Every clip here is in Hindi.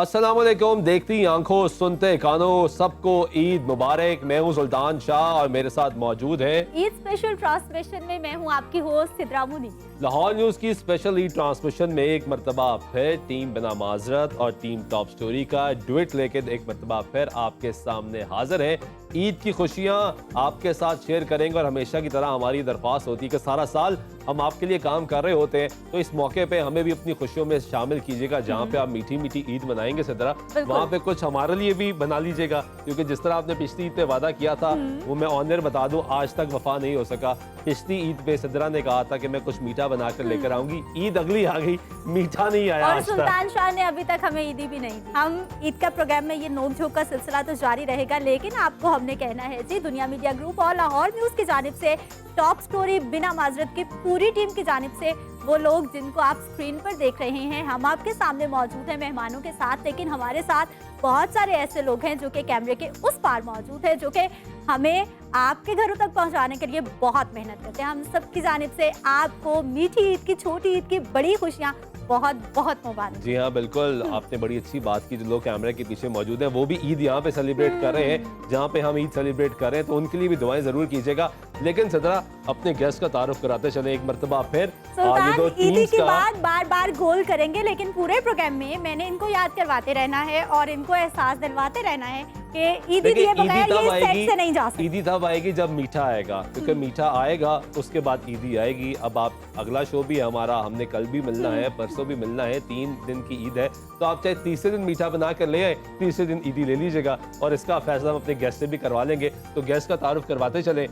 अस्सलाम वालेकुम। देखती आंखों सुनते कानों सबको ईद मुबारक। मैं हूँ सुल्तान शाह और मेरे साथ मौजूद है ईद स्पेशल ट्रांसमिशन में मैं हूँ आपकी होस्ट सिद्रा मुनी। लाहौर न्यूज की स्पेशल ईद ट्रांसमिशन में एक मरतबा फिर टीम बिना माजरत और टीम टॉप स्टोरी का डुएट लेकर एक मरतबा फिर आपके सामने हाजिर है। ईद की खुशियाँ आपके साथ शेयर करेंगे और हमेशा की तरह हमारी दरख्वास्त होती है कि सारा साल हम आपके लिए काम कर रहे होते हैं, तो इस मौके पे हमें भी अपनी खुशियों में शामिल कीजिएगा। जहाँ पे आप मीठी मीठी ईद मनाएंगे सिद्रा, वहाँ पे कुछ हमारे लिए भी बना लीजिएगा, क्योंकि जिस तरह आपने पिछली ईद पे वादा किया था वो मैं ऑनर बता दूं आज तक वफा नहीं हो सका। पिछली ईद पे सिद्रा ने कहा था कि मैं कुछ मीठा बनाकर लेकर आऊंगी, ईद अगली आ गई, मीठा नहीं आया। और सुल्तान शाह ने अभी तक हमें ईदी भी नहीं दी। हम ईद का प्रोग्राम में ये नोक-झोंक का सिलसिला तो जारी रहेगा, लेकिन आपको हमने कहना है जी, दुनिया मीडिया ग्रुप और लाहौर न्यूज की जानिब से टॉप स्टोरी बिना माजरत की पूरी टीम की जानिब से वो लोग जिनको आप स्क्रीन पर देख रहे हैं, हम आपके सामने मौजूद हैं मेहमानों के साथ, लेकिन हमारे साथ बहुत सारे ऐसे लोग हैं जो कि कैमरे के उस पार मौजूद हैं, जो कि हमें आपके घरों तक पहुंचाने के लिए बहुत मेहनत करते हैं। हम सब की जानिब से आपको मीठी ईद की, छोटी ईद की बड़ी खुशियाँ बहुत बहुत मुबारक। जी हाँ बिल्कुल, आपने बड़ी अच्छी बात की। जो लोग कैमरे के पीछे मौजूद हैं वो भी ईद यहाँ पे सेलिब्रेट कर रहे हैं, जहाँ पे हम ईद सेलिब्रेट कर रहे हैं, तो उनके लिए भी दुआएं जरूर कीजिएगा। लेकिन सिद्रा, अपने गेस्ट का तारुफ कराते चले एक मरतबा फिर। सुल्तान ईदी की बात बार बार गोल करेंगे, लेकिन पूरे प्रोग्राम में मैंने इनको याद करवाते रहना है और इनको एहसास दिलवाते रहना है कि ईदी दिए बगैर ये सेट से नहीं जा सकती। ईदी तब आएगी जब मीठा आएगा, क्योंकि मीठा आएगा उसके बाद ईदी आएगी। अब आप अगला शो भी हमारा, हमने कल भी मिलना है, परसों भी मिलना है, 3 दिन की ईद है, तो आप चाहे तीसरे दिन मीठा बना कर ले आए, तीसरे दिन ईदी ले लीजिएगा और इसका फैसला हम अपने गेस्ट से भी करवा लेंगे। तो गेस्ट का तारुफ करवाते चले।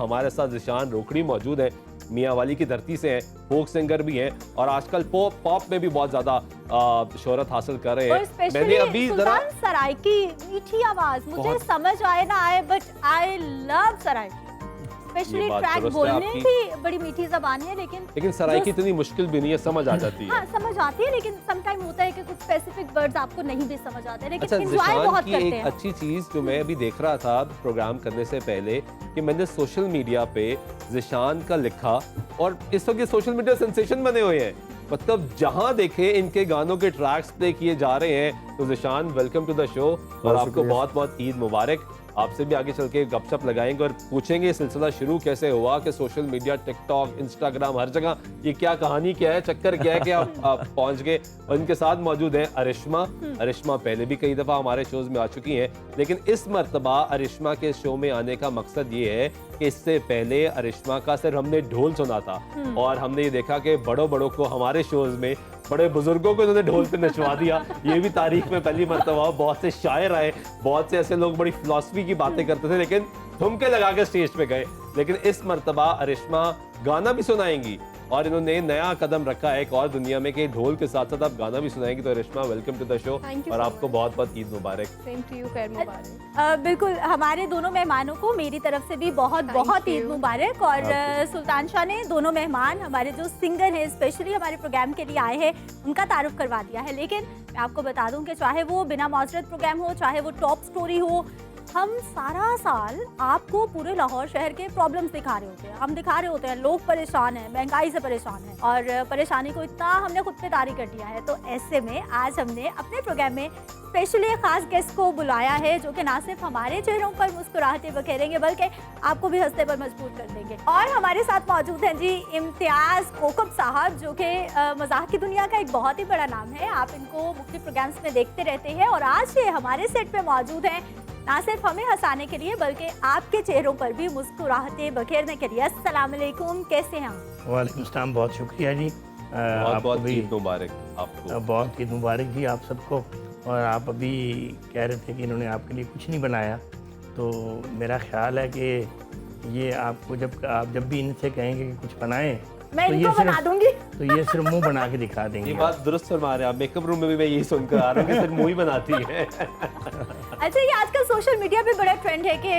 हमारे साथ ज़िशान रोकड़ी मौजूद है, मियाँ वाली की धरती से हैं, फोक सिंगर भी हैं और आजकल पॉप में भी बहुत ज्यादा शोहरत हासिल कर रहे हैं। मैंने अभी जरा सराय की मीठी आवाज, मुझे समझ आए ना आए, but I love Sarai. Specially track बोलने की बड़ी मीठी ज़बान है, लेकिन सराय की इतनी मुश्किल भी नहीं है, समझ आ जाती है। हाँ, समझ आती है, लेकिन सम टाइम होता है कि कुछ स्पेसिफिक वर्ड्स आपको नहीं भी समझ आते, लेकिन अच्छा, एंजॉय बहुत करते हैं। एक अच्छी चीज जो मैं अभी देख रहा था प्रोग्राम करने से पहले, कि मैंने सोशल मीडिया पे ज़िशान का लिखा और इस वक्त सोशल मीडिया सेंसेशन बने हुए हैं। मतलब जहां देखे इनके गानों के ट्रैक्स प्ले किए जा रहे हैं। तो Zeeshan, welcome to the show और आपको बहुत बहुत ईद मुबारक। आपसे भी आगे चल के गपशप लगाएंगे और पूछेंगे सिलसिला शुरू कैसे हुआ, कि सोशल मीडिया, टिकटॉक, इंस्टाग्राम, हर जगह ये क्या कहानी, क्या है, चक्कर क्या है कि आप पहुंच गए। और इनके साथ मौजूद हैं अरिश्मा। अरिश्मा पहले भी कई दफ़ा हमारे शोज में आ चुकी हैं, लेकिन इस मरतबा अरिश्मा के शो में आने का मकसद ये है कि इससे पहले अरिश्मा का सिर्फ हमने ढोल सुना था और हमने ये देखा कि बड़ों बड़ों को हमारे शोज में, बड़े बुजुर्गों को इन्होंने ढोल पे नचवा दिया। ये भी तारीख में पहली मरतबा। बहुत से शायर आए, बहुत से ऐसे लोग बड़ी फिलॉसफी की बातें करते थे, लेकिन ठुमके लगा के स्टेज पे गए। लेकिन इस मरतबा अरिश्मा गाना भी सुनाएंगी और इन्होंने नया कदम रखा है एक और दुनिया में कि ढोल के साथ साथ आप गाना भी सुनाएंगी। तो अरिश्मा, वेलकम टू द शो और आपको बहुत बहुत ईद मुबारक। सेम टू यू, खैर मुबारक। बिल्कुल, हमारे दोनों मेहमानों को मेरी तरफ से भी बहुत बहुत ईद मुबारक। और सुल्तान शाह ने दोनों मेहमान हमारे जो सिंगर हैं, स्पेशली हमारे प्रोग्राम के लिए आए हैं, उनका तारुफ करवा दिया है। लेकिन मैं आपको बता दूं कि चाहे वो बिना माजरत प्रोग्राम हो, चाहे वो टॉप स्टोरी हो, हम सारा साल आपको पूरे लाहौर शहर के प्रॉब्लम्स दिखा रहे होते हैं। हम दिखा रहे होते हैं लोग परेशान हैं, महंगाई से परेशान हैं, और परेशानी को इतना हमने खुद पे तारी कर दिया है। तो ऐसे में आज हमने अपने प्रोग्राम में स्पेशली एक खास गेस्ट को बुलाया है, जो कि ना सिर्फ हमारे चेहरों पर मुस्कुराहटें बखेरेंगे, बल्कि आपको भी हंसने पर मजबूर कर देंगे। और हमारे साथ मौजूद हैं जी इम्तियाज कोकब साहब, जो कि मजाक की दुनिया का एक बहुत ही बड़ा नाम है। आप इनको मुख्तलिफ प्रोग्राम्स में देखते रहते हैं और आज ये हमारे सेट पे मौजूद हैं, ना सिर्फ हमें हंसाने के लिए बल्कि आपके चेहरों पर भी मुस्कुराहटें बखेरने के लिए। अस्सलाम वालेकुम, कैसे हैं आप? वालेकुम सलाम, बहुत शुक्रिया जी। बहुत बहुत ईद मुबारक आपको। बहुत ईद मुबारक जी आप सबको। और आप अभी कह रहे थे कि इन्होंने आपके लिए कुछ नहीं बनाया, तो मेरा ख्याल है कि ये आपको आप जब भी इनसे कहेंगे कि कुछ बनाएं, मैं तो इनको बना दूंगी। तो ये सिर्फ मुंह बना के दिखा देंगे। ये बात दुरुस्त फरमा रहे हैं आप। मेकअप रूम में भी मैं यही सुनकर आ रहा हूँ कि सिर्फ मुंह ही बनाती है। अच्छा, ये आजकल सोशल मीडिया पे बड़ा ट्रेंड है कि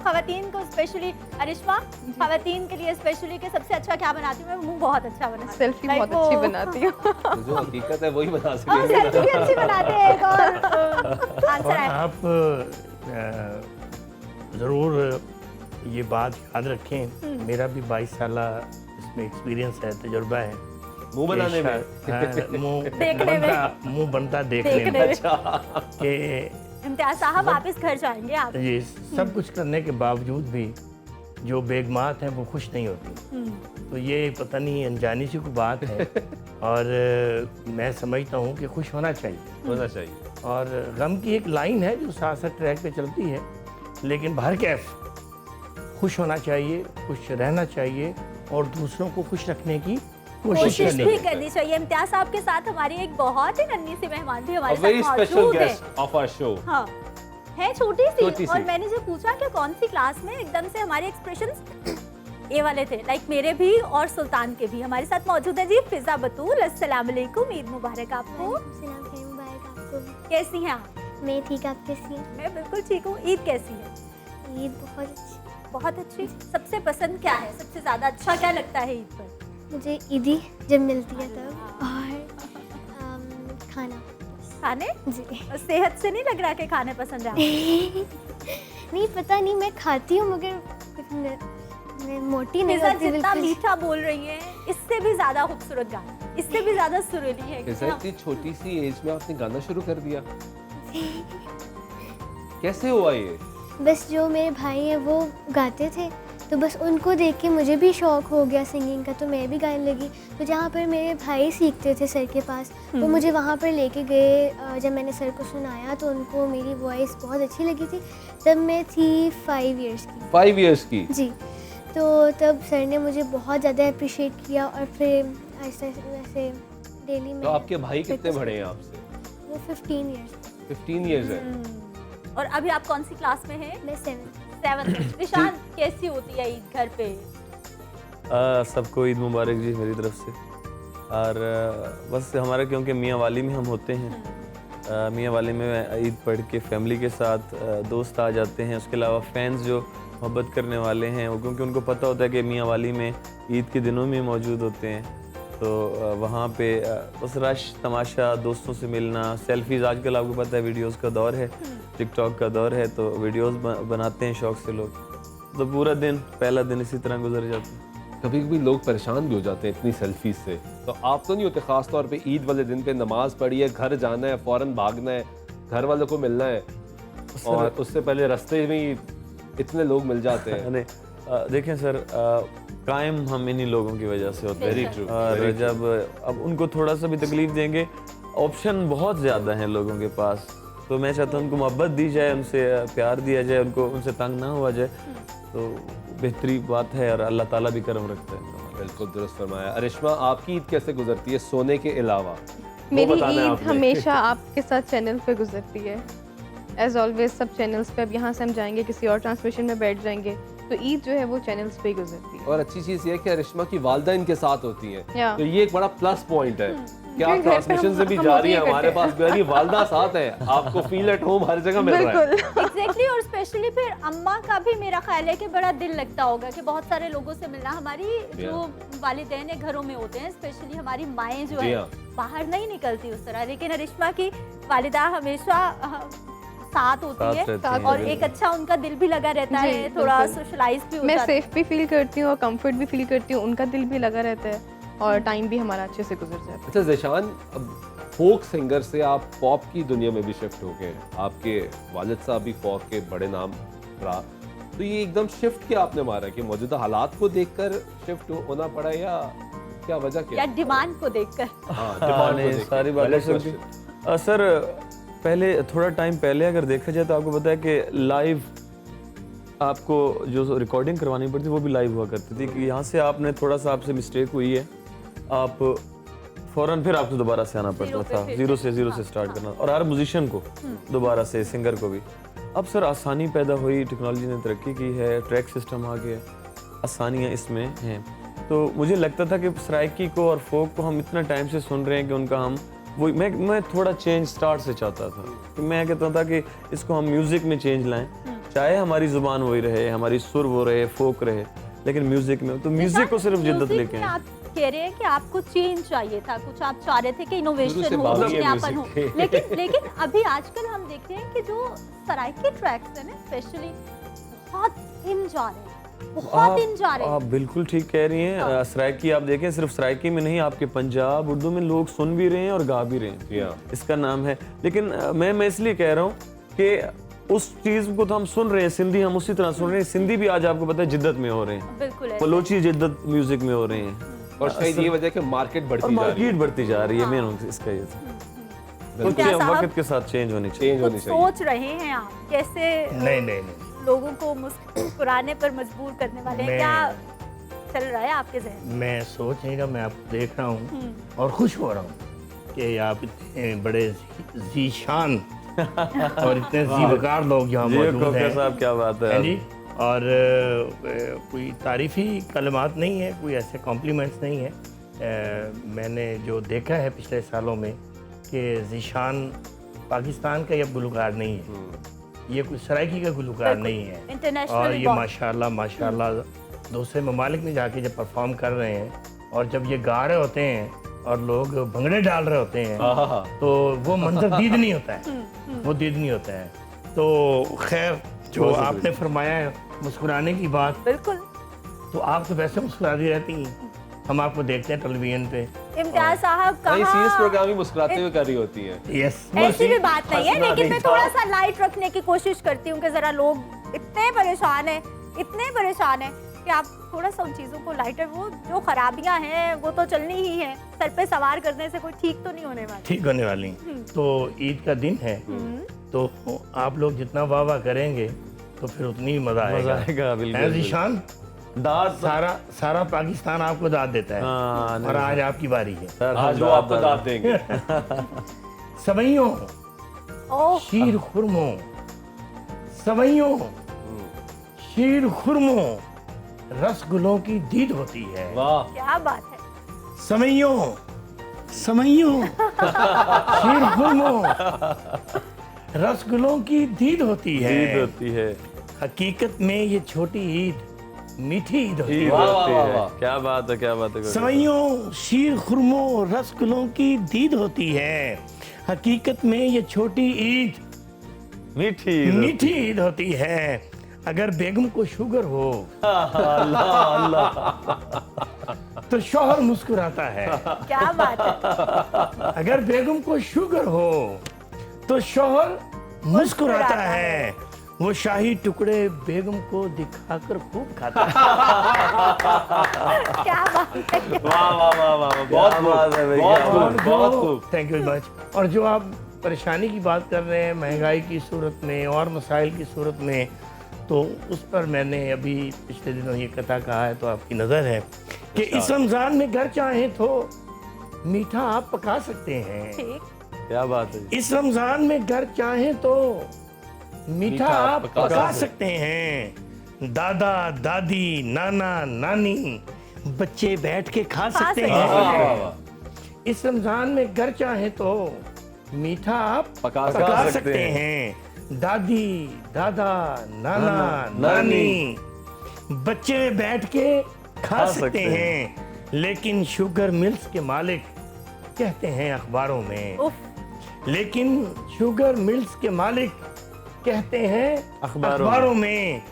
खवातीन को, स्पेशली अरिश्मा, खवातीन के लिए स्पेशली कि सबसे अच्छा क्या बनाती हूँ मैं? मुंह बहुत अच्छा बनाती हूँ, सेल्फी बहुत अच्छी बनाती हूँ। तो जो हकीकत है वही बता और सेल्फी भी अच्छी बनाते हैं। एक और आंसर है, आप ज़रूर ये बात याद रखें, मेरा भी 22 साल इसमें एक्सपीरियंस है, तजुर्बा है मुंह बनाने में मुंह बनता देखने में देखने में। कि इम्तियाज साहब आप इस घर जाएंगे आप। ये सब कुछ करने के बावजूद भी जो बेगमात हैं वो खुश नहीं होती। तो ये पता नहीं अनजानी सी कोई बात है और मैं समझता हूँ कि खुश होना चाहिए। और गम की एक लाइन है जो साथ साथ ट्रैक पे चलती है, लेकिन बाहर कैफ खुश होना चाहिए, खुश रहना चाहिए और दूसरों को खुश रखने की कोशिश कोशिश भी करनी करनी चाहिए। इम्तियाज साहब के साथ हमारी एक बहुत ही नन्ही सी मेहमान भी हमारे वेरी साथ स्पेशल मौजूद है। Guest of our show. हाँ, है छोटी छोटी सी सी। और मैंने जब पूछा कि कौन सी क्लास में, एकदम से हमारे एक्सप्रेशंस ये वाले थे, लाइक मेरे भी और सुल्तान के भी। हमारे साथ मौजूद है जी फिजा बतूल। अस्सलाम वालेकुम, ईद मुबारक आपको। कैसी हैं आप? मैं ठीक, आप कैसी हैं? मैं बिल्कुल ठीक हूँ। ईद कैसी है? ईद बहुत अच्छी। बहुत अच्छी। सबसे पसंद क्या है, सबसे ज्यादा अच्छा क्या लगता है ईद पर? मुझे ईदी जब मिलती है तब, और खाना। खाने? जी। और सेहत से नहीं लग रहा कि खाने पसंद है आपको? नहीं, पता नहीं, मैं खाती हूँ मगर मैं मोटी नहीं फिजा होती जितना बिल्कुल। मीठा बोल रही है, इससे भी ज्यादा खूबसूरत गाना, इससे भी ज्यादा सुरीली है। फिजा इतनी छोटी सी एज में आपने गाना शुरू कर दिया, कैसे हुआ ये? बस जो मेरे भाई हैं वो गाते थे, तो बस उनको देख के मुझे भी शौक हो गया सिंगिंग का, तो मैं भी गाने लगी। तो जहाँ पर मेरे भाई सीखते थे सर के पास, तो मुझे वहाँ पर लेके गए। जब मैंने सर को सुनाया तो उनको मेरी वॉइस बहुत अच्छी लगी थी। तब मैं थी 5 इयर्स की। 5 इयर्स की? जी। तो तब सर ने मुझे बहुत ज़्यादा अप्रिशिएट किया और फिर ऐसे वैसे डेली में। तो आपके भाई कितने बड़े हैं आपसे? वो 15 इयर्स। 15 इयर्स है। और अभी आप कौन सी क्लास में हैं? मैं 7th। निशान, कैसी होती है ईद घर पे? सबको ईद मुबारक जी मेरी तरफ से। और बस हमारा क्योंकि मियाँ वाली में हम होते हैं, मियाँ वाली में ईद पढ़ के फैमिली के साथ दोस्त आ जाते हैं। उसके अलावा फैंस जो मोहब्बत करने वाले हैं वो, क्योंकि उनको पता होता है कि मियाँ वाली में ईद के दिनों में मौजूद होते हैं, तो वहाँ पे बस रश, तमाशा, दोस्तों से मिलना, सेल्फीज़। आजकल आपको पता है वीडियोस का दौर है, टिकटॉक का दौर है, तो वीडियोस बनाते हैं शौक से लोग। तो पूरा दिन, पहला दिन इसी तरह गुजर जाता है। कभी कभी लोग परेशान भी हो जाते हैं इतनी सेल्फी से, तो आप तो नहीं होते? खास तौर पे ईद वाले दिन पे नमाज पढ़ी है, घर जाना है, फौरन भागना है, घर वालों को मिलना है, और उससे पहले रास्ते में ही इतने लोग मिल जाते हैं। देखें सर, कायम हम इन्हीं लोगों की वजह से होते हैं। Very true. और जब अब उनको थोड़ा सा भी तकलीफ देंगे, ऑप्शन बहुत ज़्यादा हैं लोगों के पास, तो मैं चाहता हूँ उनको मोहब्बत दी जाए, उनसे प्यार दिया जाए, उनको उनसे तंग ना हुआ जाए, तो बेहतरी बात है। और अल्लाह ताला भी करम रखता है। बिल्कुल दुरुस्त फरमाया। अरिश्मा, आपकी ईद कैसे गुजरती है सोने के अलावा? मेरी बताना है ईद आपने। हमेशा आपके साथ चैनल पे गुजरती है, एज ऑलवेज। सब चैनल्स पे, अब यहाँ से हम जाएंगे किसी और ट्रांसमिशन में बैठ जाएंगे, तो ईद जो है वो चैनल्स पे ही गुजरती है। और अच्छी चीज़ ये है कि अरिश्मा की वालदा इनके साथ होती हैं, या। तो ये एक बड़ा प्लस पॉइंट है कि आप घर पे ट्रांसमिशन से भी हम जा रही हैं, होते ही हमारे करते पास मेरी वालदा साथ है, आपको फील एट होम हर जगह मिल रहा है। बिल्कुल। एग्जैक्टली। और स्पेशली फिर अम्मा का भी मेरा ख्याल है कि बड़ा दिल लगता होगा कि बहुत सारे लोगों से मिलना। हमारी जो वालिदैन है घरों में होते हैं, स्पेशली हमारी माएँ जो जी है हाँ। बाहर नहीं निकलती उस तरह, लेकिन अरिश्मा की वालिदा हमेशा साथ होती साथ है, रहती हैं, और बिल्कुल। एक अच्छा उनका दिल भी लगा रहता जी, है, थोड़ा बिल्कुल। सोशलाइज भी हो मैं जाता है। सेफ भी फील करती हूँ और कंफर्ट भी फील करती हूँ, उनका दिल भी लगा रहता है और टाइम भी हमारा अच्छे से गुजर जाता है। अच्छा ज़ेशान, अब फोक सिंगर से आप पॉप की दुनिया में भी शिफ्ट हो गए, आपके वालिद साहब भी फोक के बड़े नाम रहा, तो ये एकदम शिफ्ट क्या आपने मारा कि मौजूदा हालात को देखकर शिफ्ट होना पड़ा, या क्या वजह क्या? या डिमांड को देखकर? हाँ, हाँ, डिमांड नहीं, को देखकर। सारी बातें Valid सुनती। question। सर, पहले थोड़ा टाइम पहले अगर देखा जाए तो आपको पता है कि लाइव आपको जो रिकॉर्डिंग करवानी पड़ती वो भी लाइव हुआ करती थी, कि यहाँ से आपने थोड़ा सा आपसे मिस्टेक हुई है, आप फ़ौरन फिर आपको दोबारा से आना पड़ता था, ज़ीरो से स्टार्ट करना, और हर म्यूजिशियन को दोबारा से, सिंगर को भी। अब सर आसानी पैदा हुई, टेक्नोलॉजी ने तरक्की की है, ट्रैक सिस्टम आ गया, आसानियाँ इसमें हैं। तो मुझे लगता था कि सराइकी को और फोक को हम इतना टाइम से सुन रहे हैं कि उनका हम वो मैं थोड़ा चेंज स्टार्ट से चाहता था, कि मैं कहता था कि इसको हम म्यूज़िक में चेंज लाएं, चाहे हमारी ज़ुबान वही रहे, हमारी सुर वो रहे, फोक रहे, लेकिन म्यूज़िक में, तो म्यूज़िक को सिर्फ जिद्दत म्यूजिक लेके में आए। आप कह रहे हैं कि आपको चेंज चाहिए था, कुछ आप चाह रहे थे कि शुरू इनोवेशन से हो, बात ही है नयापन हो, म्यूजिक की। लेकिन अभी आजकल हम देखते हैं कि जो सराइकी ट्रैक्स हैं ना, स्पेशली बहुत इन जा रहे हैं, बहुत दिन जा रहे हैं। आप बिल्कुल ठीक कह रही हैं। सराइकी आप देखें, सिर्फ सराइकी में नहीं, आपके पंजाब उर्दू में लोग सुन भी रहे हैं और गा भी रहे हैं। Yeah. इसका नाम है। लेकिन मैं इसलिए कह रहा हूँ कि उस चीज़ को तो हम सुन रहे हैं, सिंधी हम उसी तरह सुन रहे हैं। सिंधी भी आज आपको पता है जिद्दत में हो रहे हैं, बिल्कुल ऐसे। बलोची जिद्दत म्यूजिक में हो रहे हैं। और शायद ये वजह कि मार्केट और बढ़ती जा रही है, मार्केट बढ़ती जा रही है, मेन इसका ये था। कुछ इम्तियाज साहब, वक्त के साथ चेंज होनी चाहिए। चेंज कुछ होनी चाहिए। सोच रहे हैं आप कैसे नहीं लोगों को मुस्कुराने पर मजबूर करने वाले हैं? मैं- क्या चल रहा है आपके जहन में? मैं सोच नहीं रहा, मैं आपको देख रहा हूँ और खुश हो रहा हूँ कि आप इतने बड़े जीशान और इतने जीवकार लोग यहाँ जी मौजूद खोखर हैं। साहब, क्या बात है। हैं जी। और कोई तारीफ़ी कलमात नहीं है, कोई ऐसे कॉम्प्लीमेंट्स नहीं है। मैंने जो देखा है पिछले सालों में कि जीशान पाकिस्तान का ये गुलकार नहीं है, ये कोई सराइकी का गुलकार नहीं है। इंटरनेशनल और ये माशाल्लाह दूसरे ममालिक में जाके जब परफॉर्म कर रहे हैं और जब ये गा रहे होते हैं और लोग भंगड़े डाल रहे होते हैं, तो वो मंजर दीद नहीं होता है, वो दीद नहीं होता है। तो खैर, जो आपने फरमाया है मुस्कुराने की बात, बिल्कुल। तो आप तो वैसे मुस्कुराती रहती हैं, हम आपको देखते हैं टेलीविजन पे। इम्तियाज साहब हाँ, ये सीरियस कहाँ प्रोग्राम ही मुस्कुराते हुए कर रही होती है। यस, ऐसी भी बात नहीं है, हंसना लेकिन नहीं मैं था। थोड़ा सा लाइट रखने की कोशिश करती हूँ कि जरा लोग इतने परेशान हैं, इतने परेशान हैं कि आप थोड़ा सा उन चीज़ों को लाइटर, वो जो खराबियां हैं वो तो चलनी ही है, सर पे सवार करने से कोई ठीक तो नहीं होने वाला। ठीक होने वाली। तो ईद का दिन है, तो आप लोग जितना वाह वाह करेंगे तो फिर उतनी ही मजा मजा आएगा। आएगा, बिल्कुल, हैं बिल्कुल। जीशान, दाद सारा पाकिस्तान आपको दाद देता है। हाँ, और आज आपकी बारी है। सर, आज वो आपको दाद देंगे। सवैयों, ओह, शीर खुरमों, सवैयों, शीर खुरमों, रसगुल्लों की दीद होती है। वाह, क्या बात है। सवैयों, शीर खुरमों, रसगुल्लों की दीद होती है। ईद होती है, हकीकत में ये छोटी ईद मीठी ईद होती ईद है। वाह, होती वाह, है। वाह। क्या बात है, क्या बात है। सवैयों, शीर खुरमों, रसगुल्लों की दीद होती है। हकीकत में ये छोटी ईद मीठी ईद होती मीठी ईद होती है। अगर बेगम को शुगर हो तो शौहर मुस्कुराता है। क्या बात है। अगर बेगम को शुगर हो तो शौहर मुस्कुराता है। वो शाही टुकड़े बेगम को दिखाकर खूब खाता है। क्या बात है। वाह, वाह, वाह, वाह, बहुत क्या खूब, बात है भाई, बहुत क्या खूब, बात बहुत खूब। Thank you much. और जो आप परेशानी की बात कर रहे हैं महंगाई की सूरत में और मसाइल की सूरत में, तो उस पर मैंने अभी पिछले दिनों ये कथा कहा है, तो आपकी नज़र है कि इस रमज़ान में घर चाहें तो मीठा आप पका सकते हैं। ठीक। क्या बात है। इस रमज़ान में घर चाहें तो मीठा आप पका पका सकते हैं। दादा दादी नाना नानी बच्चे बैठ के खा सकते सकते वाह, वाह, हैं। वाह। इस रमज़ान में घर चाहें तो मीठा आप पका पका सकते सकते हैं। दादी दादा नाना नानी बच्चे बैठ के खा सकते हैं। लेकिन शुगर मिल्स के मालिक कहते हैं अखबारों में, उफ, लेकिन शुगर मिल्स के मालिक कहते हैं अखबारों में,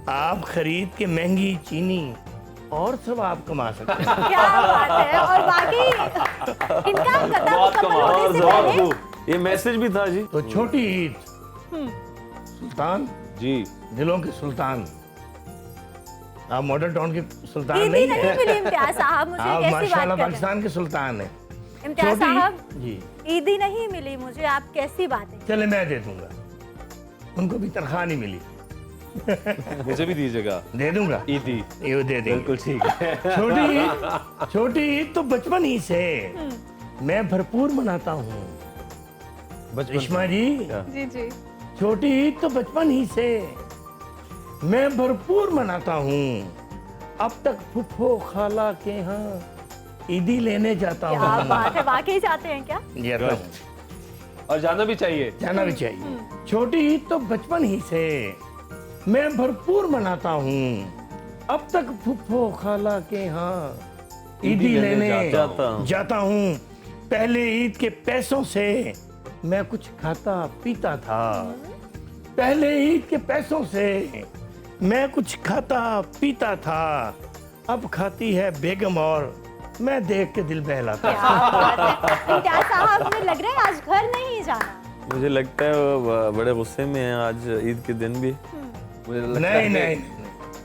आप खरीद के महंगी चीनी और सवाब कमा सकते हैं। क्या बात है। और बाकी इनका कथा बहुत मुकम्मल कमाल, होने से बहुत पहले खूब। ये मैसेज भी था जी। तो छोटी ईद, सुल्तान जी, दिलों के सुल्तान, आप मॉडल टाउन के सुल्तान ईदी नहीं नहीं है, मिली इम्तियाज साहब, मुझे आप कैसी माशाल्लाह बात कर रहे पाकिस्तान के सुल्तान हैं। हैं? इम्तियाज साहब, जी ईदी नहीं मिली मुझे, आप कैसी बातें। चले मैं दे दूंगा, उनको भी तनख्वाह नहीं मिली, मुझे भी दीजिएगा दे दूंगा, ईदी। ये दे देंगे। बिल्कुल ठीक है। छोटी ईद तो बचपन ही से मैं भरपूर मनाता हूँ। रेशमा जी, जी जी। छोटी ईद तो बचपन ही से मैं भरपूर मनाता हूँ। अब तक फुफ्फो खाला के यहाँ ईदी लेने जाता क्या हूँ। बात है, वाकई जाते हैं क्या? जाता हूँ, और जाना भी चाहिए। जाना भी चाहिए। छोटी ईद तो बचपन ही से मैं भरपूर मनाता हूँ। अब तक फुफ्फो खाला के यहाँ ईदी लेने जाता हूँ। पहले ईद के पैसों से मैं कुछ खाता पीता था। पहले ईद के पैसों से मैं कुछ खाता पीता था, अब खाती है बेगम और मैं देख के दिल बहलाता। क्या बात है। इम्तियाज साहब, मुझे लग रहा है आज घर नहीं जाना। मुझे लगता है वो बड़े गुस्से में हैं आज ईद के दिन भी। मुझे लगता नहीं है नहीं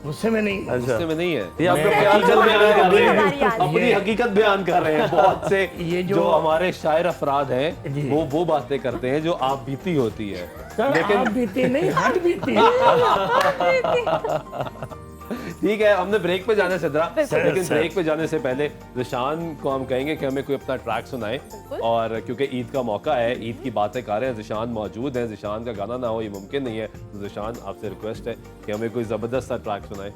गुस्से में नहीं। अच्छा, गुस्से में नहीं है, ये आपका मैं- ख्याल चल बयान कर रहे हैं। हमारी आज। अपनी हकीकत बयान कर रहे हैं। बहुत से ये जो जो हमारे शायर अफराद हैं जी। वो बातें करते हैं जो आप बीती होती है। सर, आप बीती नहीं, हट बीती। ठीक है, हमने ब्रेक पे जाना है सिद्रा, सर, लेकिन सर। ब्रेक पे जाने से पहले जिशान को हम कहेंगे कि हमें कोई अपना ट्रैक सुनाए, और क्योंकि ईद का मौका है, ईद की बातें कर रहे हैं, जिशान मौजूद है, जिशान का गाना ना हो ये मुमकिन नहीं है, तो जिशान आपसे रिक्वेस्ट है कि हमें कोई ज़बरदस्त सा ट्रैक सुनाए।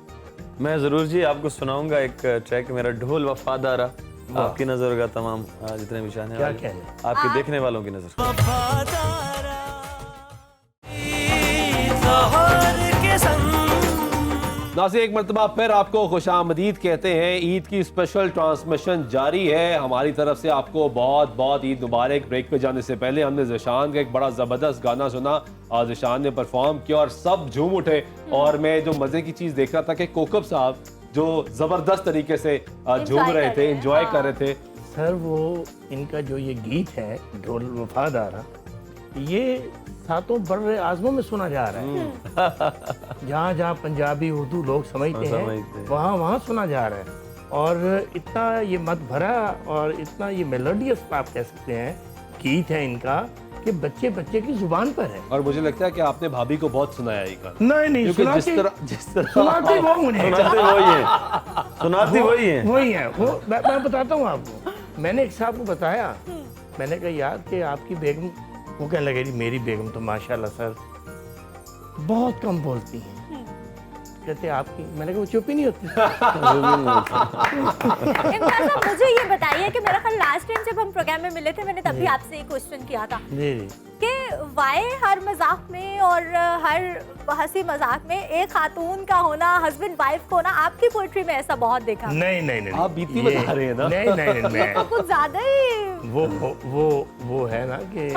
मैं ज़रूर जी आपको सुनाऊंगा एक ट्रैक, मेरा ढोल वफादारा। आपकी नज़र होगा तमाम जितने भी चाहने क्या वाले, कहने? आपके देखने वालों की नज़र। नाज़रीन, एक मरतबा फिर आपको खुशामदीद कहते हैं। ईद की स्पेशल ट्रांसमिशन जारी है हमारी तरफ से, आपको बहुत बहुत ईद मुबारक। ब्रेक पे जाने से पहले हमने जिशान का एक बड़ा ज़बरदस्त गाना सुना और जिशान ने परफॉर्म किया और सब झूम उठे। और मैं जो मज़े की चीज़ देख रहा था कि कोकब साहब जो ज़बरदस्त तरीके से झूम रहे थे, इंजॉय कर रहे थे। सर वो इनका जो ये गीत है ढोल वफादारा, ये सातों बड़े आज़मों में सुना जा रहा है। जहाँ जहाँ पंजाबी उर्दू लोग समझते समझते हैं हैं। वहाँ वहाँ सुना जा रहा है। और इतना ये मत भरा और इतना ये मेलोडियस आप कह सकते हैं गीत है इनका कि बच्चे बच्चे की जुबान पर है। और मुझे लगता है कि आपने भाभी को बहुत सुनाया ये गाना, नहीं नहीं क्योंकि सुनाती जिस तरह सुनाती वो मुझे सुनाते वही हैं, सुनाती वही हैं। वही है वो। मैं बताता हूँ आपको। मैंने एक साहब को बताया, मैंने कहा यार कि आपकी बेगम, वो कहने लगे जी मेरी बेगम तो माशाल्लाह सर बहुत कम बोलती हैं। कहते आपकी, मैंने कहा वो चुप ही नहीं होती। इम्तियाज साहब, मुझे ये बताइए कि मेरा ख्याल लास्ट टाइम जब हम प्रोग्राम में मिले थे, मैंने तभी आपसे एक क्वेश्चन किया था जी जी। कि वाई हर मजाक में और हर हंसी मजाक में एक खातून का होना, हस्बैंड वाइफ को होना, आपकी पोएट्री में ऐसा बहुत देखा। नहीं नहीं नहीं आप बीती ये- बता रहे हैं ना? नहीं नहीं नहीं मैं तो कुछ ज्यादा ही वो है ना कि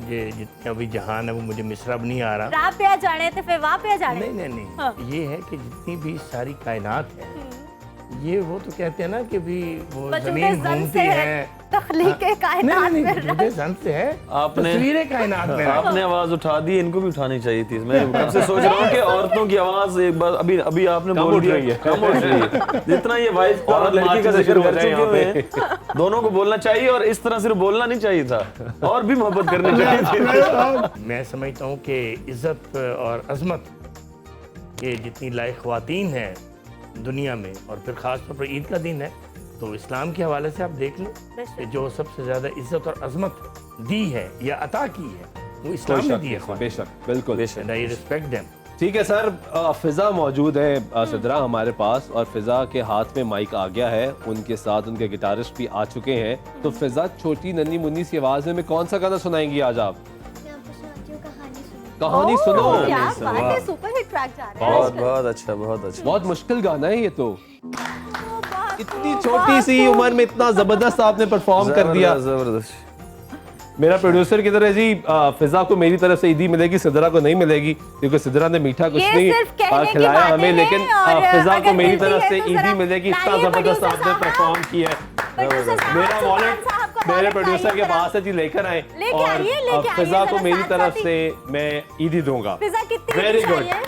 ये जितने अभी जहान है वो मुझे मिसरा भी नहीं आ रहा। राह पे आ जाने थे फिर वहाँ पे आ जाने। नहीं नहीं नहीं हाँ। ये है कि जितनी भी सारी कायनात है, ये वो तो कहते हैं ना कि भी वो वजूद जमीन ज़न घूमती से है, है। तख्लीक नहीं कायनात नहीं में नहीं वजूद ज़न से है, आपने- तस्वीरें कायनात में है। आपने आवाज उठा दी, इनको भी उठानी चाहिए थी। मैं कब से सोच रहा हूँ कि औरतों की आवाज एक बार अभी अभी आपने कम बोल उठ दिया, रही है। कम उठ रही है। जितना ये वाइफ का और औरत लड़की का मार्च से जिक्र शुरू हो कर जाए चुके यहाँ हुए पे। हैं, दोनों को बोलना चाहिए और इस तरह सिर्फ बोलना नहीं चाहिए था, और भी मोहब्बत करनी चाहिए थी। मैं समझता हूँ कि इज्जत और अजमत के जितनी लायक ख्वातीन हैं दुनिया में, और फिर ख़ास तौर पर ईद का दिन है, तो इस्लाम के हवाले से आप देख लें कि जो सबसे ज़्यादा इज्जत और अजमत दी है या अता की है वो इस्लाम ने दी है। बेशक, बिल्कुल। And I respect them. ठीक है सर, फिजा मौजूद है सिद्रा हमारे पास, और फिजा के हाथ में माइक आ गया है, उनके साथ उनके गिटारिस्ट भी आ चुके हैं। तो फिजा, छोटी नन्ही मुन्नी सी आवाज में कौन सा गाना सुनाएंगी आज आप? मैं आपको सुनाती हूँ कहानी सुनो। कहानी ओह, सुनो। क्या नहीं, बात है, वाह। सुपर हिट ट्रैक जा रहा है बहुत आजकल। बहुत अच्छा, बहुत अच्छा। बहुत मुश्किल गाना है ये तो, बहुत इतनी खूब, छोटी बहुत सी खूब। उम्र में इतना जबरदस्त आपने परफॉर्म कर दिया। जबरदस्त। मेरा प्रोड्यूसर की तरह जी, फिजा को मेरी तरफ से ईदी मिलेगी, सिद्रा को नहीं मिलेगी, क्योंकि सिद्रा ने मीठा कुछ ये नहीं सिर्फ कहने की खिलाया बातें हमें, हैं, लेकिन और फिजा को अगर मेरी मिलती तरफ है से तो ईदी जरा मिलेगी। इतना लाइए जबरदस्त प्रोड्यूसर आपने साहब। परफॉर्म किया है। प्रोड्यूसर साहब, मेरा सुल्तान वॉलेट साहब का मेरे वॉलेट प्रोड्यूसर के लाइए पास है जी, लेकर आए, लेके और आइए, लेके फिजा आइए, को जरा मेरी साथ तरफ साथ से मैं ईदी दूंगा। पिज्जा कितनी Very की good. चाहिए?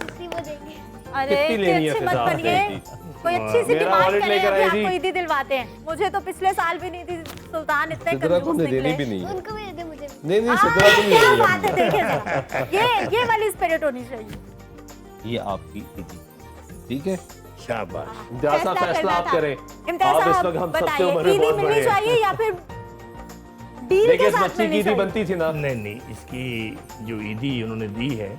किसी वो देंगे। अरे कितनी इतनी लेनी है अच्छी मत फिजा बनिए, आपसे? कोई अच्छी सी मेरा डिमांड वॉलेट करें, लेकर अभी आए आपको जी। ईदी दिलवाते हैं। मुझे तो पिछले साल भी नहीं थी सुल्तान, इतने सिद्रा को कंजूस हमने देनी निकले। भी नहीं है। उनको भी दे दे, मुझे भी। नहीं नहीं, हाँ, सिद्रा को नहीं क्या देनी बात है, है। देखिए जरा। ये वाली स्पिरिट होनी चाहिए। ये आपकी ईदी, ठीक है? शाबाश। इम्तियाज साहब, फैसला करना आप था। करें। इम्तियाज आप इस साहब वक्त हम सबसे बताइए, उम्र में ईदी बहुत मिलनी बड़े हैं। चाहिए या फिर डील देखिए, के इस साथ बच्ची की मिलनी ईदी चाहिए? बनती थी ना, नहीं नहीं, इसकी जो ईदी उन्होंने दी है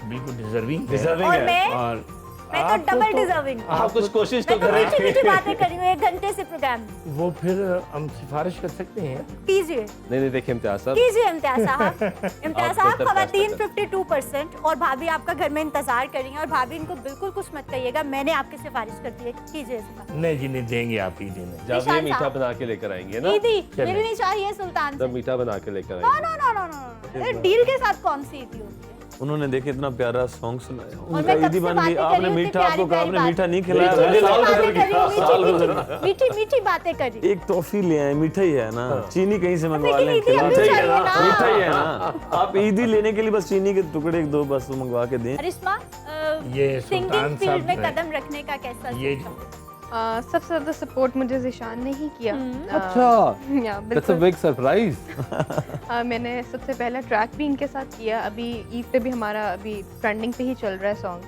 बिल्कुल डिजर्विंग है। डिजर्विंग और है। मैं और मैं तो आपको डबल तो- डिजर्विंग। आप कुछ कोशिश तो मैं तो करें। मीठी मीठी बातें करी हूँ 1 घंटे से प्रोग्राम में। वो फिर हम सिफारिश कर सकते हैं। कीजिए नहीं नहीं, देखिए इम्तियाज साहब, कीजिए इम्तियाज साहब। इम्तियाज आप साहब, बेहतर खवातीन फैसला 52% और भाभी आपका घर में इंतजार कर रही हैं, और भाभी इनको बिल्कुल कुछ मत कहिएगा, मैंने आपकी सिफारिश कर दी है, कीजिए इसका। नहीं जी नहीं, देंगे आप ईदी में। जब ये निशान मीठा साहब। बना के लेकर आएंगे ना, ईदी चलिए। मिलनी चाहिए सुल्तान से। तब मीठा बना के लेकर नो आएंगे। No no no no, deal के साथ कौन सी ईदी होती है? उन्होंने देखे इतना प्यारा सॉन्ग सुनाया, मैं उनका कब ईदी से बन बातें गई। कर रही आपने हूँ, इतनी मीठा, आपको प्यारी आपने प्यारी मीठा नहीं मीठी खिलाया, मीठी साल बातें गुजर कर रही हूँ, गया, साल मीठी गुजर गया। मीठी मीठी बातें कर रही हूँ। एक टॉफी ले आए, मीठा ही है ना, चीनी कहीं से मंगवा लेकिन लें, ईदी अभी खिला- चाहिए ना। मीठा ही है ना। आप ईदी लेने के लिए बस चीनी के टुकड़े एक दो बस मंगवा के दें। करिश्मा, ये सिंगिंग सुल्तान फील्ड साहब में है। कदम रखने का कैसा ये सोचा? सबसे ज़्यादा सपोर्ट मुझे ज़िशान ने ही किया। अच्छा, या दैट्स अ बिल्कुल। Big surprise. मैंने सबसे पहला ट्रैक भी इनके साथ किया। अभी ईद पे भी हमारा अभी ट्रेंडिंग पे ही चल रहा है सॉन्ग।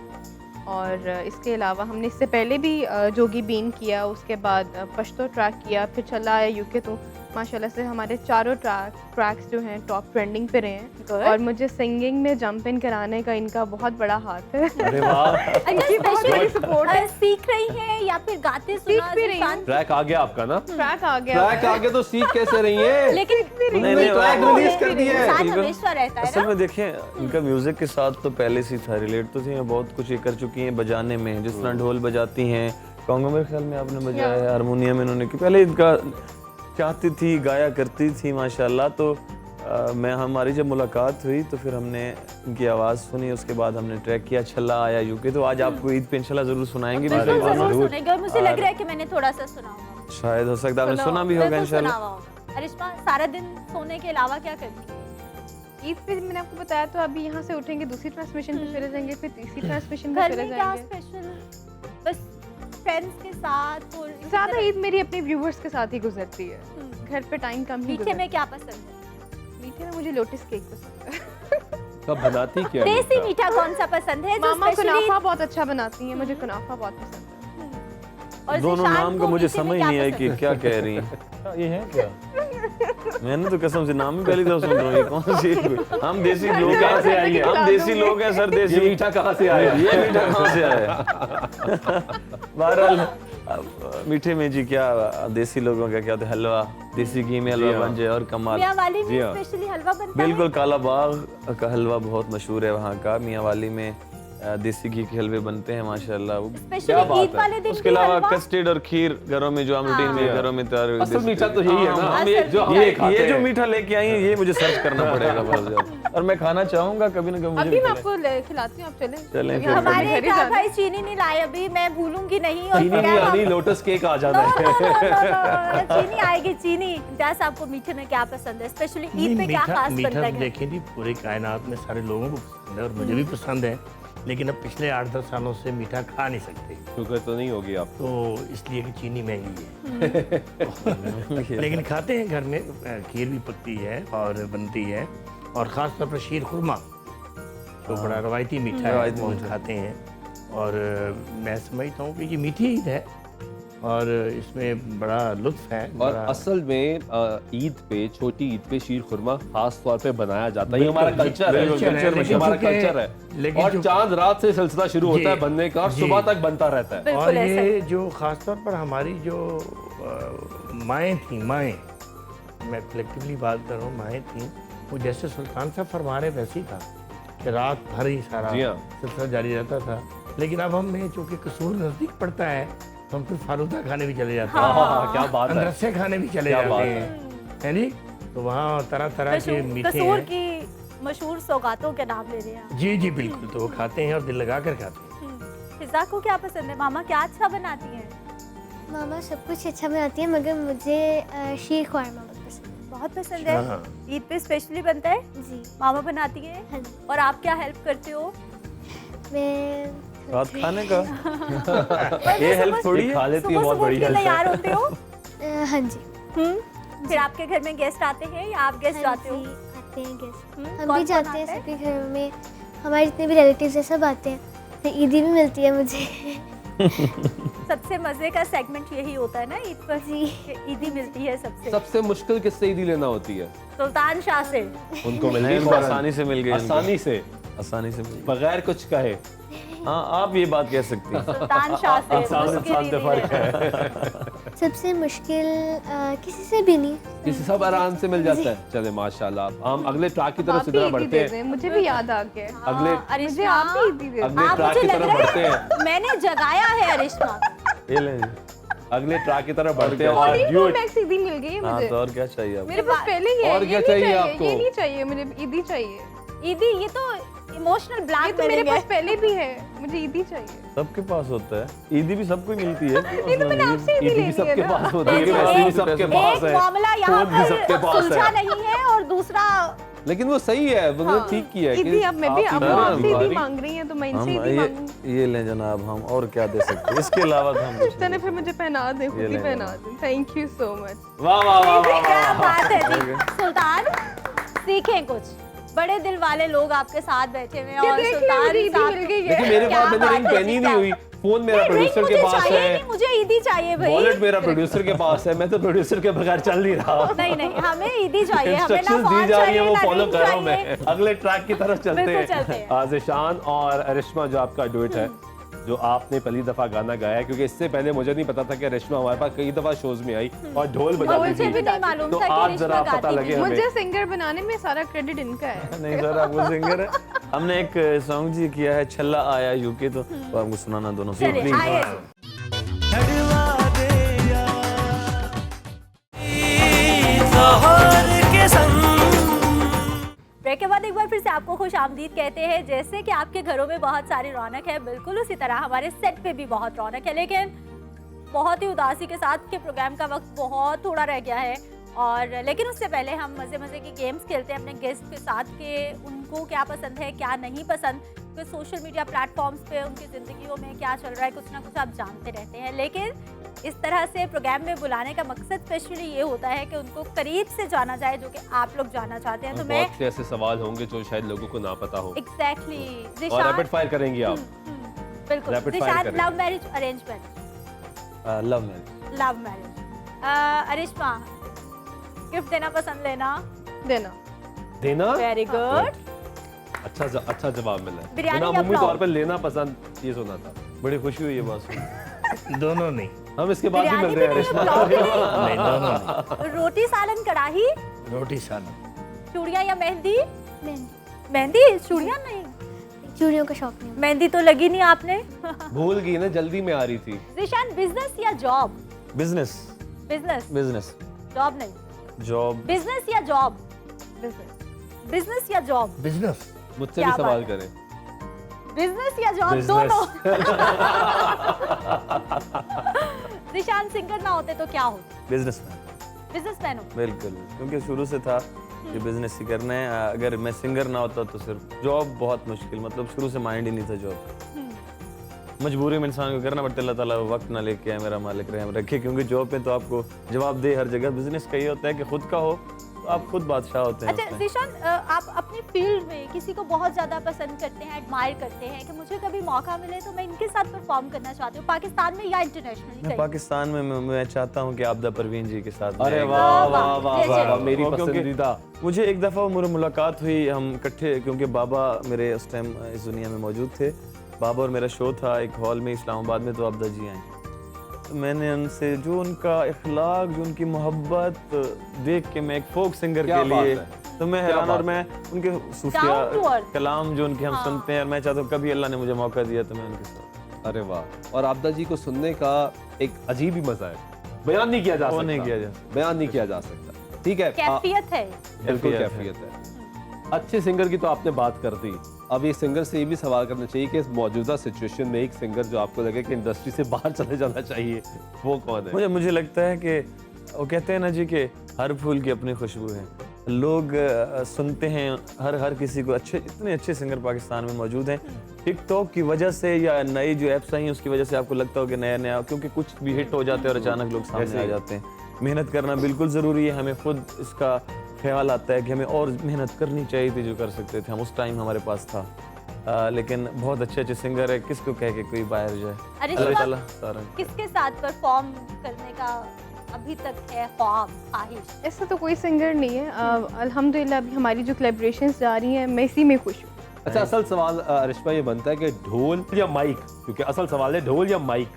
और इसके अलावा हमने इससे पहले भी जोगी बीन किया, उसके बाद पश्तो ट्रैक किया, फिर चला आया यूके। तो माशाल्लाह से हमारे चारों ट्रैक्स जो हैं टॉप ट्रेंडिंग पे रहे हैं। Good. और मुझे सिंगिंग में जंप इन कराने का इनका बहुत बड़ा हाथ है। अरे वाह, अच्छा, बहुत बड़ी स्पेशली support है। सीख रही हैं या फिर गाते सीख सुना भी रही हूँ। ज़िशान? ट्रैक आ गया आपका ना? ट्रैक आ गया ट्रैक आ गया तो सीख कैसे रही है? लेकिन नहीं, उन्होंने ट्रैक वो- रिलीज कर दिया है। साथ बिल्कुल। हमेशा रहता है असल ना। में देखें, इनका म्यूजिक के साथ तो पहले से ही था, रिलेट तो थी, बहुत कुछ ये कर चुकी हैं बजाने में। जिस तरह ढोल बजाती हैं, कॉन्गो मेरे ख्याल में आपने बजाया है, हारमोनियम इन्होंने की, पहले इनका चाहती थी, गाया करती थी माशाल्लाह। तो मैं हमारी जब मुलाकात हुई तो फिर हमने इनकी आवाज़ सुनी, उसके बाद हमने ट्रैक किया, छल्ला आया यूके। तो आज आपको ईद पे इंशाल्लाह ज़रूर सुनाएंगे भी, बिल्कुल शायद जरूर सुनेंगे और मुझे लग रहा है कि मैंने थोड़ा सा सुना होगा। शायद हो सकता है आपने सुना भी होगा बिल्कुल सुना इंशाल्लाह। हुआ होगा। अरिश्मा, सारा दिन सोने के अलावा क्या करती है? ईद पे मैंने आपको बताया, तो अभी यहाँ से उठेंगे, दूसरी ट्रांसमिशन पे चले जाएंगे, फिर तीसरी ट्रांसमिशन पे घर चले में क्या जाएंगे। स्पेशल? बस फ्रेंड्स के साथ और इसी ज़्यादा तरह- ईद मेरी अपने व्यूवर्स के साथ ही गुजरती है। घर पे टाइम कम ही मीठे गुजरता में क्या पसंद है? है। मीठे में मुझे लोटस केक पसंद है। कब बनाती क्या है देसी मीठा? मीठा कौन सा पसंद है जो मामा स्पेशली? कुनाफा बहुत अच्छा बनाती हैं, मुझे कुनाफा बहुत पसंद है। और दोनों ज़िशान नाम को का मुझे मीठे में समझ क्या नहीं आई पसंद कि है? क्या कह रही हैं। ये है क्या? मैंने तो कसम से नाम ही पहली दफा सुन रहा हूँ, ये कौन सी? हम देसी लोग कहाँ से आएंगे? हम देसी लोग हैं सर, ये देसी। मीठा कहाँ से आया? ये मीठा कहाँ से आया? बहरहाल अब मीठे में जी क्या, देसी लोगों का क्या होता है, हलवा, देसी घी में हलवा जी हाँ। बन जाए और कमाल। मियाँ वाली जी में हाँ। स्पेशली हलवा बनता है? बिल्कुल, काला बाग का हलवा बहुत मशहूर है वहाँ का। मियाँ वाली में देसी घी के हलवे बनते हैं माशाल्लाह। वो स्पेशली क्या बात ईद है। वाले दिन उसके भी अलावा हलवा? कस्टर्ड और खीर घरों में जो हम रूटीन में हाँ। घरों में तैयार असल मीठा तो यही है ना, हाँ, हम ये जो हम ये खाते ये जो हैं। मीठा लेके आई हैं, ये मुझे सर्च करना पड़ेगा बहुत ज्यादा। और मैं खाना चाहूंगा कभी ना कभी, मुझे अभी भी मैं खिलाएं। आपको खिलाती हूँ, आप चलें। चलें फिर। यहाँ पे हमारे घर ही चार जाना है। भाई चीनी नहीं लाए अभी, मैं भूलूंगी नहीं। और चीनी नहीं क्या आनी, हम- लोटस केक आ जाना नो, है। नो, नो, नो, चीनी आएगी, चीनी। जैस, आपको मीठे में क्या पसंद है? स्पेशली ईद पे क्या खास मीठा बनता तो है? देखें जी, पूरे कायनात में सारे लोगों को पसंद है और मुझे भी पसंद है। लेकिन अब पिछले 8-10 सालों से मीठा खा नहीं सकते, शुगर तो नहीं होगी आप? तो इसलिए कि चीनी महंगी है। लेकिन खाते हैं घर में, खीर भी पकती है और बनती है, और ख़ास तौर पर शीर खुरमा जो बड़ा रवायती मीठा है, रवायती वो मीठा। खाते हैं। और मैं समझता हूँ कि ये मीठी ईद है और इसमें बड़ा लुत्फ है। और बड़ा- असल में ईद पे, छोटी ईद पे शीर खुरमा खास तौर पे बनाया जाता है। ये बिल्कुल, हमारा कल्चर है, बिल्कुल, कल्चर में लेकिन हमारा चूंकि- कल्चर है। लेकिन और जो- चांद रात से सिलसिला शुरू होता है जी, बनने का और जी। सुबह तक बनता रहता है। और बिल्कुल ऐसा ये ही। जो ख़ास तौर पर हमारी जो माएँ थीं, मैं कलेक्टिवली बात कर रहा हूँ, माएँ थीं, वो जैसे सुल्तान साहब फरमा रहे वैसे ही था कि रात भर ही सारा जी हाँ। सिलसिला जारी रहता था। लेकिन अब हमें चूँकि कसूर नज़दीक पड़ता है तो हम फिर फालूदा खाने भी चले जाते हैं, हाँ, क्या बात है। अंदरसे खाने भी चले क्या जाते बात हैं, है जी। तो वहाँ तरह तरह के मीठे कसूर हैं। की मशहूर सौगातों के नाम ले रहे हैं। जी जी बिल्कुल, तो वो खाते हैं और दिल लगा कर खाते हैं। फिजा को क्या पसंद है? मामा क्या अच्छा बनाती हैं? मामा सब कुछ अच्छा बनाती है, मगर मुझे शीर ख्वारमा बहुत पसंद है। बहुत पसंद है। हाँ। ईद पे स्पेशली बनता है, जी मामा बनाती है। हाँ जी। और आप क्या हेल्प करते हो? मैं रात खाने का और ये मैं हेल्प सुबह- थोड़ी है। खा लेती है, सुबह बहुत सुबह बड़ी उठ के हेल्प है। तैयार होते हो? हाँ जी। फिर आपके घर में गेस्ट आते हैं या आप गेस्ट हाँ जाते हो? जी, आते हैं गेस्ट। हम कौन भी कौन जाते आता हैं, है? सबके घरों में हमारे जितने भी रिलेटिव्स हैं सब आते हैं। फिर ईदी भी मिलती है मुझे। सबसे मजे का सेगमेंट यही होता है ना ईद पर, जी। कि ईदी मिलती है सबसे। सबसे मुश्किल किससे ईदी लेना होती है? सुल्तान शाह से। उनको मिल नहीं, गई उनको फौरन। आसानी से मिल गई उनको। आसानी से, आसानी से मिल गई। बगैर कुछ कहे। हाँ, आप ये बात कह सकती हैं। सुल्तान शाह से इंसान मुश्किल इंसान पे ईदी फर्क है। है। सबसे मुश्किल किसी से भी नहीं। किसी सब आराम से मिल जाता है। चले माशाल्लाह। हम अगले ट्रैक की तरफ आप ही सीधा ईदी बढ़ते दे हैं। दें, मुझे भी याद आ गया। अगले मुझे आप ही ईदी दे दें। अगले आप ट्रैक मुझे की लग तरफ रहा बढ़ते हैं। है मैंने जगाया है अरिश्मा। ये लें जी। अगले ट्रैक की तरफ बढ़ते हैं और और प्रो ड्यूट। मैक्स ईदी मिल गई है हाँ, मुझे। तो और क्या चाहिए आपको? मेरे पास पहले ही है। और ये क्या नहीं चाहिए आपको? ये नहीं चाहिए, मुझे ईदी चाहिए। ईदी, ये तो इमोशनल ये ब्लैक तो मेरे पास पहले भी है, मुझे ईदी चाहिए। सबके पास होता है, ईदी भी सबको ही मिलती है। ये तो मैंने आपसे ईदी ईदी ले भी ली है सबके ना। पास होती है, देखिए, वैसे भी सबके पास एक है, मामला यहाँ फोन भी सबके पर पास सुलझा है। नहीं है और दूसरा लेकिन वो सही है, वो हाँ, ठीक किया है ईदी अब मैं भी आप अब ईदी वो हाँ, आपसे ईदी हमारी- मांग रही हैं तो मैं हम इनसे ईदी मांगूंगी। ये लें जनाब, हम और क्या दे सकते हैं, इसके अलावा तो हम कुछ चले नहीं। फिर मुझे पहना दे, खुद ये ही ले पहना दे। Thank you so much. वाह वाह वाह वाह क्या वाह। बात है जी। सुल्तान सीखें कुछ, बड़े दिल वाले लोग आपके साथ बैठे हुए हैं ये और देख लो, सुल्तान मुझे ईदी साहब मिल गई है। देखिए मेरे क्या पास मैंने बात रिंग है पहनी जी, नहीं क्या? हुई, फोन मेरा रिंग प्रोड्यूसर मुझे के पास चाहिए है, नहीं, मुझे ईदी चाहिए भाई। वॉलेट मेरा प्रोड्यूसर के पास है, मैं तो प्रोड्यूसर के बगैर चल नहीं रहा। नहीं नहीं, हमें ईदी चाहिए, हमें ना इंस्ट्रक्शंस फोन दी जा रही है, चाहिए वो ना फॉलो रिंग कर रहा हूँ चाहिए। मैं। अगले ट्रैक की तरफ चलते बिल्कुल चलते हैं। हैं। ज़ीशान और अरिश्मा जो आपका डुएट है, जो आपने पहली दफा गाना गाया है, क्योंकि इससे पहले मुझे नहीं पता था कि अरिश्मा हमारे पास कई दफा शोज में आई और ढोल बजाती मुझे भी थी, नहीं मालूम तो था कि आज रिश्मा जरा पता गाती लगे थी। हमें। मुझे सिंगर बनाने में सारा क्रेडिट इनका है। नहीं सर, आप वो सिंगर है। हमने एक सॉन्ग जी किया है, छल्ला आया यूके, तो वो आपको सुनाना दोनों से। चलिए Please। आइए जी। ब्रेक के बाद एक बार फिर से आपको खुश आमदीद कहते हैं। जैसे कि आपके घरों में बहुत सारी रौनक है, बिल्कुल उसी तरह हमारे सेट पे भी बहुत रौनक है, लेकिन बहुत ही उदासी के साथ के प्रोग्राम का वक्त बहुत थोड़ा रह गया है। और लेकिन उससे पहले हम मज़े मज़े की गेम्स खेलते हैं अपने गेस्ट के साथ कि उनको क्या पसंद है क्या नहीं पसंद, क्योंकि सोशल मीडिया प्लेटफॉर्म्स पे उनकी ज़िंदगियों में क्या चल रहा है कुछ ना कुछ आप जानते रहते हैं। लेकिन इस तरह से प्रोग्राम में बुलाने का मकसद स्पेशली ये होता है कि उनको करीब से जाना जाए, जो कि आप लोग जाना चाहते हैं। तो मैं बहुत से ऐसे सवाल होंगे जो शायद लोगों को ना पता हो, एग्जैक्टली और रैपिड फायर करेंगे आप। बिल्कुल। rapid fire ज़ीशान, करें। Love marriage arrange marriage? Love marriage. Love marriage. Arishma, gift देना पसंद लेना? देना। देना वेरी गुड। अच्छा जवाब मिला है। बिरयानी वरना या अमूमी पुलाव? तौर पर लेना पसंद ये सुना था। बड़ी खुशी हुई ये बात सुन। दोनों नहीं, हम इसके बाद भी बिरयानी मिल भी रहे हैं नहीं, अरिश्मा। पुलाव भी नहीं। नहीं दोनों नहीं। रोटी सालन कढ़ाई, रोटी सालन। चूड़ियाँ या मेहंदी? मेहंदी। मेहंदी, चूड़ियाँ नहीं। चूड़ियों का शौक नहीं है। मेहंदी तो लगी नहीं आपने। भूल गई ना, जल्दी में आ रही थी। ज़ीशान, बिजनेस या job? Business. Business, business. Job नहीं। जॉब। बिजनेस या जॉब? बिजनेस। बिजनेस या जॉब? बिजनेस। मुझसे क्या भी सवाल बात है? करें। बिजनेस या जॉब? Business। दोनों। ज़ीशान, सिंगर ना होते तो क्या होते? बिजनेसमैन। बिजनेसमैन हो। बिल्कुल, क्योंकि शुरू से था कि बिजनेस ही करना है। अगर मैं सिंगर ना होता तो सिर्फ जॉब बहुत मुश्किल, मतलब शुरू से माइंड ही नहीं था जॉब। मजबूरी में इंसान को करना पड़ता है, अल्लाह ताला वक्त ना लेके आए, मेरा मालिक रहम रखे, क्योंकि जॉब पे तो आपको जवाब दे हर जगह। बिजनेस का ये होता है कि खुद का हो तो आप खुद बादशाह होते हैं अच्छा उसमें। ज़ीशान, आप अपनी फील्ड में किसी को बहुत ज़्यादा पसंद करते हैं, एडमायर करते हैं कि मुझे कभी मौका मिले तो मैं इनके साथ परफॉर्म करना चाहती हूँ, पाकिस्तान में या इंटरनेशनली मैं कहीं? पाकिस्तान में मैं चाहता हूँ कि आपदा परवीन जी के साथ अरे मैं- वाह वाह वाह वाह, वाह वाह, मेरी क्योंकि पसंदीदा। मुझे एक दफ़ा मेरी मुलाकात हुई, हम इकट्ठे, क्योंकि बाबा मेरे उस टाइम इस दुनिया में मौजूद थे। बाबा और मेरा शो था एक हॉल में इस्लामाबाद में, तो आपदा जी आए। तो मैंने उनसे जो उनका इखलाक, जो उनकी मोहब्बत देख के, मैं एक फोक सिंगर क्या के बात लिए है। तो मैं क्या हैरान, और बात मैं उनके Down to सूफिया earth। कलाम जो उनके हम हाँ। सुनते हैं, और मैं चाहता हूँ कभी अल्लाह ने मुझे मौका दिया तो मैं उनके साथ। अरे वाह, और आपदा जी को सुनने का एक अजीब ही मजा है, बयान नहीं किया जा वो सकता। नहीं किया जा सकता। बयान नहीं किया जा सकता। ठीक है, कैफियत है। बिल्कुल कैफियत है। कैफियत है। अच्छे सिंगर की तो आपने बात कर दी, अब एक सिंगर से ये भी सवाल करना चाहिए कि इस मौजूदा सिचुएशन में एक सिंगर जो आपको लगे कि इंडस्ट्री से बाहर चले जाना चाहिए, वो कौन है? मुझे मुझे लगता है कि वो कहते हैं ना जी कि हर फूल की अपनी खुशबू है। लोग सुनते हैं, हर किसी को अच्छे, इतने अच्छे सिंगर पाकिस्तान में मौजूद हैं। टिकटॉक की वजह से या नई जो ऐप्स आई हैं उसकी वजह से आपको लगता हो कि नया, क्योंकि कुछ भी हिट हो जाते हैं और अचानक लोग ऐसे सामने आ ही। जाते हैं। मेहनत करना बिल्कुल ज़रूरी है, हमें खुद इसका ख्याल आता है कि हमें और मेहनत करनी चाहिए थी जो कर सकते थे हम, उस टाइम हमारे पास था। लेकिन बहुत अच्छे सिंगर है, किसको कह के कोई बाहर जाए। अरिश्मा, अल्लाह ताला सारा। किसके साथ परफॉर्म करने का अभी तक है ख्वाब, ख्वाहिश? ऐसा तो कोई सिंगर नहीं है। अल्हम्दुलिल्लाह अभी हमारी जो कोलैबोरेशंस जा रही हैं, मैं इसी में खुश हूँ। अच्छा, असल सवाल अरिश्मा ये बनता है कि ढोल या माइक, क्योंकि असल सवाल है ढोल या माइक,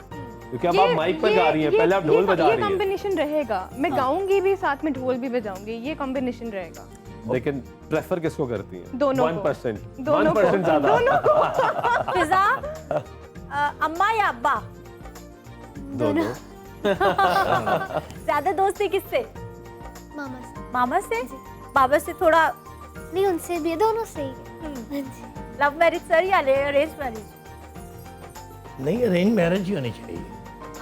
क्योंकि अब आप माइक पर गा रही हैं, पहले आप ढोल बजा ये रही हैं, कॉम्बिनेशन रहेगा। मैं गाऊंगी भी, साथ में ढोल भी बजाऊंगी, ये कॉम्बिनेशन रहेगा। लेकिन प्रेफर किसको करती हैं? दोनों को। 1%, दोनों को। 1% ज्यादा। फिजा, अम्मा या अब्बा? दोनों। ज्यादा दोस्ती किससे? मामा से। मामा से? बाबा से थोड़ा? नहीं, उनसे भी है, दोनों से ही है। हाँ जी। लव मैरिज सर या अरेंज मैरिज? नहीं, अरेंज मैरिज ही होनी चाहिए।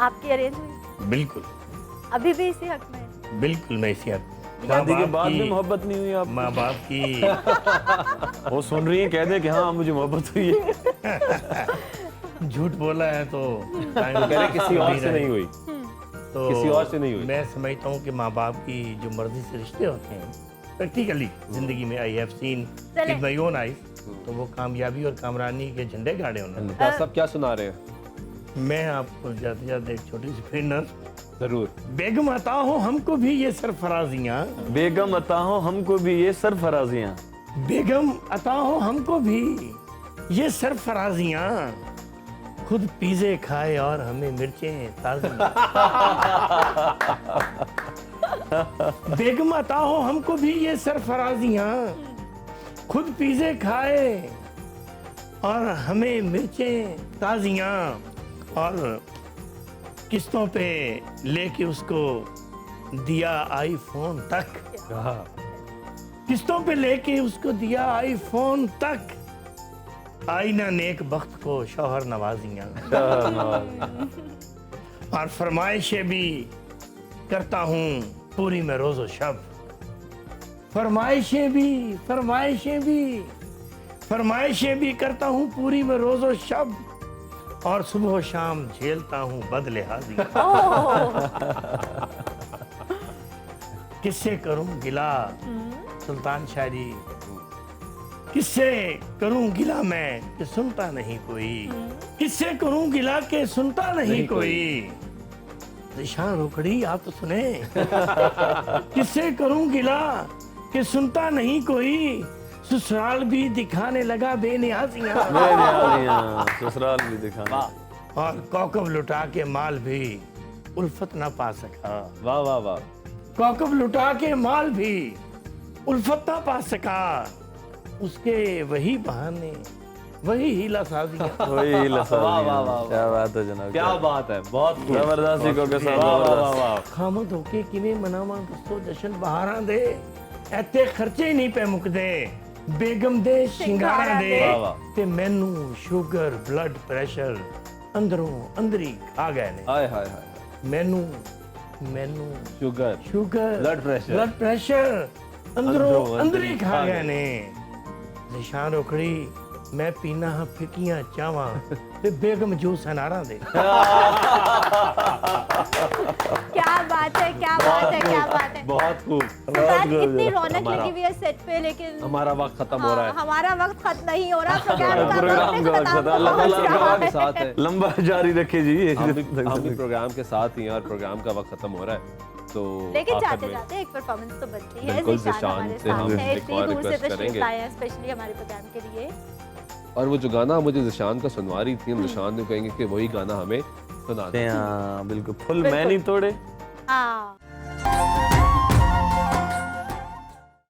आपकी अरेंज हुई? बिल्कुल अभी भी इसी हक में है? बिल्कुल, मैं इसी हक शादी के बाद में मोहब्बत नहीं हुई आप? माँ बाप की वो सुन रही है, कह दे कि हाँ मुझे मोहब्बत हुई है। झूठ बोला है तो कह रहे किसी और से नहीं हुई, तो किसी और से नहीं हुई। मैं समझता हूँ कि माँ बाप की जो मर्जी से रिश्ते होते हैं, प्रैक्टिकली जिंदगी में I have seen with my own eyes, तो वो कामयाबी और कामरानी के झंडे गाड़े उन्होंने। क्या सब क्या सुना रहे हैं? मैं आपको जाते जाते एक छोटी सी फिर जरूर। बेगम अता हो हमको भी ये सरफराजियाँ, बेगम अता हो हमको भी ये सरफराजियाँ, बेगम अता हो हमको भी ये सरफराजियाँ, खुद पिज़्ज़े खाए और हमें मिर्चें ताज़ी। बेगम अता हो हमको भी ये सरफराजियाँ, खुद पिज़्ज़े खाए और हमें मिर्चें ताज़ियाँ, और किस्तों पे लेके उसको दिया आईफोन तक, किस्तों पे लेके उसको दिया आईफोन तक, आईना नेक बख्त को शौहर नवाजियाँ, और फरमाइशें भी करता हूँ पूरी में रोज़ो शब, फरमाइशें भी करता हूँ पूरी में रोज़ो शब, और सुबह शाम झेलता हूँ बदलिहाजी। किससे करूँ गिला सुल्तान शायरी, किससे करूँ गिला मैं कि सुनता नहीं कोई, किससे करूँ गिला के सुनता नहीं कोई, निशान रोकड़ी आप तो सुने। किससे करूँ गिला कि सुनता नहीं कोई, ससुराल भी दिखाने लगा बेनियाजियाँ, ससुराल भी दिखाना, और कौकब लुटा के माल भी उल्फत ना पा सका, वाह वाह वाह। कौकब लुटा के माल भी उल्फत ना पा सका, उसके वही बहाने वही हीला साजियाँ। वही लसा वाह, वाह, वाह, वाह। क्या बात है जनाब, क्या बात है, बहुत खूब। जबरदस्त इको के साथ, वाह वाह वाह जबरदस्त। वाह। खामद होके किवें मनावां दोस्तों जशन बहारां दे, ऐते खर्चे नहीं पे मुकदे, बेगम दे शिंगारां दे, वाह, वाह। ते मैनू शुगर ब्लड प्रेशर अंदरों अंदरी खा गए ने, हाय हाय हाय। मैनू शुगर, शुगर ब्लड प्रेशर अंदरों अंदरी खा गए ने, निशान रोकड़ी मैं पीना हाँ फिकियां चावां ते बेगम जूस अनारा दे। क्या बात है, क्या बात है, क्या बात है। बहुत खूब। सुल्तान, इतनी रौनक हमारा- लगी हुई है सेट पे, लेकिन हमारा वक्त खत्म हो रहा है। हमारा वक्त खत्म नहीं हो रहा, प्रोग्राम का प्रोग्राम वक्त का खत्म वक्त अल्लाह पहुंच ताला रहा के है। साथ है। लंबा जारी रखे जी। हम भी प्रोग्राम के साथ ही हैं और प्रोग्राम का वक्त खत्म हो रहा है, तो लेकिन आखिर जाते में जाते एक परफॉर्मेंस तो बनती है। बिल्कुल, ज़िशान ज़िशान हमारे से हम साथ है, एक इतनी और दूर से रिक्वेस्ट तशरीफ करेंगे। लाए हैं स्पेशली हमारे प्रोग्राम के लिए। और वो जो गाना मुझे ज़िशान का सुनवा रही थी, हम ज़िशान ने कहेंगे कि वही गाना हमें सुना दें। हाँ बिल्कुल, फुल मैं नहीं तोड़े। हाँ